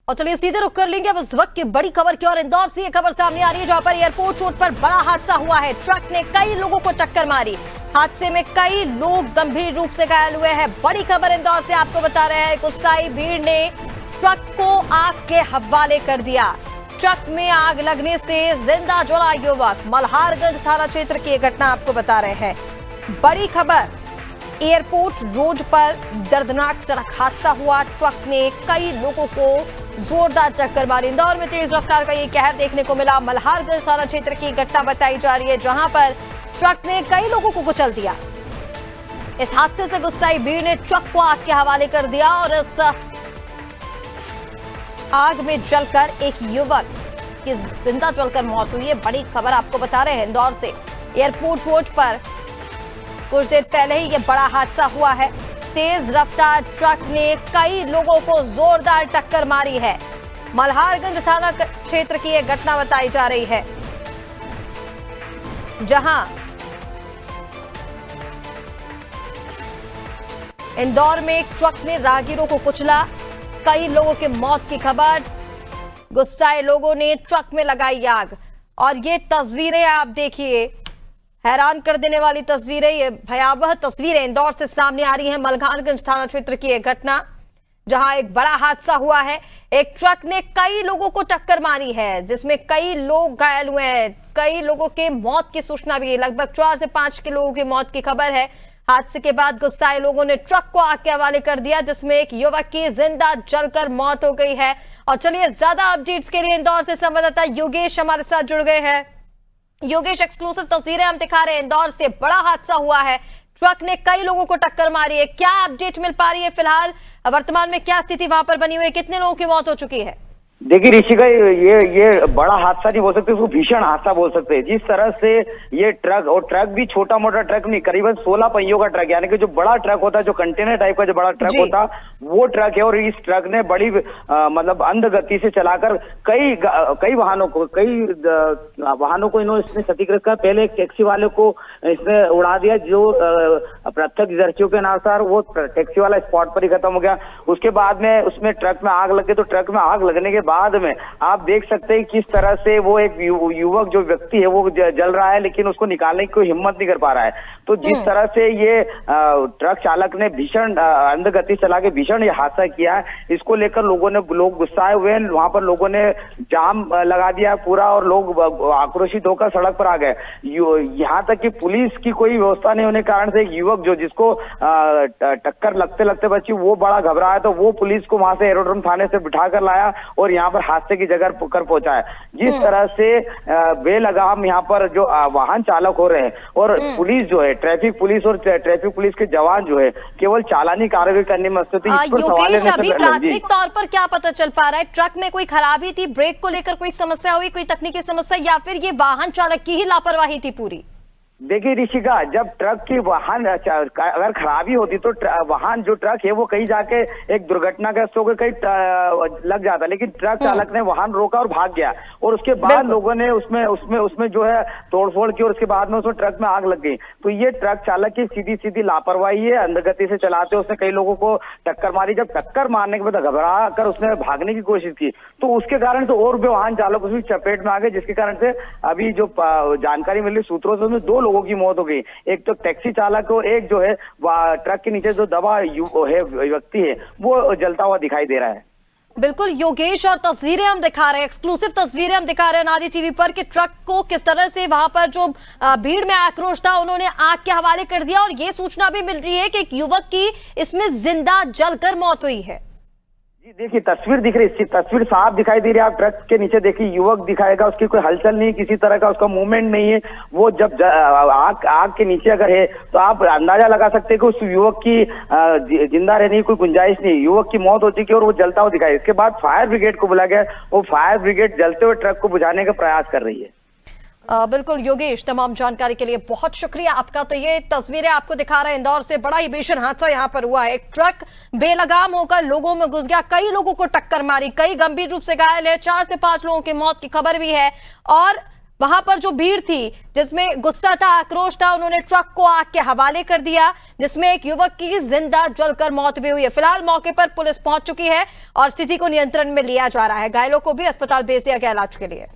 और चलिए सीधे रुक कर लेंगे अब इस वक्त की बड़ी खबर की और इंदौर से ये खबर सामने आ रही है जहां पर एयरपोर्ट रोड पर बड़ा हादसा हुआ है। ट्रक ने कई लोगों को टक्कर मारी। हादसे में कई लोग गंभीर रूप से घायल हुए हैं। बड़ी खबर इंदौर से आपको बता रहे हैं, गुस्साई भीड़ ने ट्रक को आग के हवाले कर दिया। ट्रक में आग लगने से जिंदा जला युवक। मल्हारगंज थाना क्षेत्र की घटना आपको बता रहे हैं। बड़ी खबर, एयरपोर्ट रोड पर दर्दनाक सड़क हादसा हुआ। ट्रक ने कई लोगों को जोरदार टक्कर मारी। इंदौर में तेज रफ्तार का ये कहर देखने को मिला। मल्हारगंज थाना क्षेत्र की घटना बताई जा रही है जहां पर ट्रक ने कई लोगों को कुचल दिया। इस हादसे से गुस्साई भीड़ ने ट्रक को आग के हवाले कर दिया और इस आग में जलकर एक युवक की जिंदा जलकर मौत हुई है। बड़ी खबर आपको बता रहे हैं इंदौर से। एयरपोर्ट रोड पर कुछ देर पहले ही ये बड़ा हादसा हुआ है। तेज रफ्तार ट्रक ने कई लोगों को जोरदार टक्कर मारी है। मल्हारगंज थाना क्षेत्र की यह घटना बताई जा रही है जहां इंदौर में एक ट्रक ने राहगीरों को कुचला। कई लोगों की मौत की खबर। गुस्साए लोगों ने ट्रक में लगाई आग और ये तस्वीरें आप देखिए, हैरान कर देने वाली तस्वीरें, ये भयावह तस्वीरें इंदौर से सामने आ रही हैं। मल्हारगंज थाना क्षेत्र की एक घटना जहां एक बड़ा हादसा हुआ है। एक ट्रक ने कई लोगों को टक्कर मारी है जिसमें कई लोग घायल हुए हैं। कई लोगों के मौत की सूचना भी है। लगभग 4 से 5 के लोगों की मौत की खबर है। हादसे के बाद गुस्साए लोगों ने ट्रक को आग के हवाले कर दिया जिसमें एक युवक की जिंदा जलकर मौत हो गई है। और चलिए ज्यादा अपडेट्स के लिए इंदौर से संवाददाता योगेश हमारे साथ जुड़ गए हैं। योगेश, एक्सक्लूसिव तस्वीरें हम दिखा रहे हैं। इंदौर से बड़ा हादसा हुआ है, ट्रक ने कई लोगों को टक्कर मारी है। क्या अपडेट मिल पा रही है फिलहाल? वर्तमान में क्या स्थिति वहां पर बनी हुई है? कितने लोगों की मौत हो चुकी है? देखिए ऋषिका, ये बड़ा हादसा नहीं बोल सकते, उसको भीषण हादसा बोल सकते हैं। जिस तरह से ये ट्रक, और ट्रक भी छोटा मोटा ट्रक नहीं, करीबन 16 पहियों का ट्रक, यानी कि जो बड़ा ट्रक होता है, जो कंटेनर टाइप का जो बड़ा ट्रक होता वो ट्रक है। और इस ट्रक ने बड़ी मतलब अंध गति से चलाकर कई वाहनों को इसने क्षतिग्रस्त कर। पहले एक टैक्सी वाले को इसने उड़ा दिया, जो प्रत्यक्षदर्शियों के अनुसार वो टैक्सी वाला स्पॉट पर ही खत्म हो गया। उसके बाद में उसमें ट्रक में आग लग गई। तो ट्रक में आग लगने के बाद में आप देख सकते हैं किस तरह से वो एक युवक जो व्यक्ति है वो जल रहा है, लेकिन उसको निकालने की कोई हिम्मत नहीं कर पा रहा है। तो जिस तरह से ये ट्रक चालक ने भीषण अंध गति चला के भीषण ये हादसा किया है, इसको लेकर लोग गुस्साए हुए हैं। वहां पर लोगों ने जाम लगा दिया पूरा और लोग आक्रोशित होकर सड़क पर आ गए। यहाँ तक कि पुलिस की कोई व्यवस्था नहीं होने के कारण से एक युवक जिसको टक्कर लगते लगते बची, वो बड़ा घबराया। तो वो पुलिस को वहां से एरोड्रोम थाने से बिठा कर लाया और यहाँ पर हादसे की जगह पर पहुंचा है। जिस तरह से बेलगाम यहाँ पर जो वाहन चालक हो रहे हैं, और पुलिस जो है, ट्रैफिक पुलिस और ट्रैफिक पुलिस के जवान जो है केवल चालानी कार्रवाई करने में मस्त होती है। योगेश, अभी प्राथमिक तौर पर क्या पता चल पा रहा है? ट्रक में कोई खराबी थी, ब्रेक को लेकर कोई समस्या हुई, कोई तकनीकी समस्या, या फिर ये वाहन चालक की ही लापरवाही थी पूरी? देखिए ऋषिका, जब ट्रक की वाहन अगर खराबी होती तो वाहन जो ट्रक है वो कहीं जाके एक दुर्घटनाग्रस्त होकर कहीं लग जाता, लेकिन ट्रक चालक ने वाहन रोका और भाग गया। और उसके बाद लोगों ने उसमें जो है तोड़फोड़ की और उसके बाद में उसमें ट्रक में आग लग गई। तो ये ट्रक चालक की सीधी लापरवाही है। अंधगति से चलाते उसने कई लोगों को टक्कर मारी। जब टक्कर मारने के बाद घबरा कर उसने भागने की कोशिश की तो उसके कारण से और भी वाहन चालक उसकी चपेट में आ गए, जिसके कारण से अभी जो जानकारी मिली सूत्रों से उसमें 2 लोगों की मौत हो गई। एक तो टैक्सी चालक और एक जो है ट्रक के नीचे जो दबा है व्यक्ति है वो जलता हुआ दिखाई दे रहा है। बिल्कुल योगेश, और तस्वीरें हम दिखा रहे हैं, एक्सक्लूसिव तस्वीरें हम दिखा रहे हैं नारी टीवी पर कि ट्रक को किस तरह से वहां पर जो भीड़ में आक्रोश था उन्होंने आग के हवाले कर दिया। और ये सूचना भी मिल रही है कि एक युवक की इसमें जिंदा जलकर मौत हुई है। देखिए तस्वीर दिख रही है, तस्वीर साफ दिखाई दे रही है। आप ट्रक के नीचे देखिए, युवक दिखाएगा, उसकी कोई हलचल नहीं, किसी तरह का उसका मूवमेंट नहीं है। वो जब आग के नीचे अगर है तो आप अंदाजा लगा सकते हैं कि उस युवक की जिंदा रहने की कोई गुंजाइश नहीं। युवक की मौत हो चुकी है और वो जलता हुआ दिखाई। इसके बाद फायर ब्रिगेड को बुलाया गया, वो फायर ब्रिगेड जलते हुए ट्रक को बुझाने का प्रयास कर रही है। बिल्कुल योगेश, तमाम जानकारी के लिए बहुत शुक्रिया आपका। तो ये तस्वीरें आपको दिखा रहे हैं इंदौर से। बड़ा ही भीषण हादसा यहाँ पर हुआ है। एक ट्रक बेलगाम होकर लोगों में घुस गया, कई लोगों को टक्कर मारी, कई गंभीर रूप से घायल है। 4 से 5 लोगों की मौत की खबर भी है। और वहां पर जो भीड़ थी, जिसमें गुस्सा था, आक्रोश था, उन्होंने ट्रक को आग के हवाले कर दिया, जिसमें एक युवक की जिंदा जलकर मौत भी हुई है। फिलहाल मौके पर पुलिस पहुंच चुकी है और स्थिति को नियंत्रण में लिया जा रहा है। घायलों को भी अस्पताल भेज दिया गया इलाज के लिए।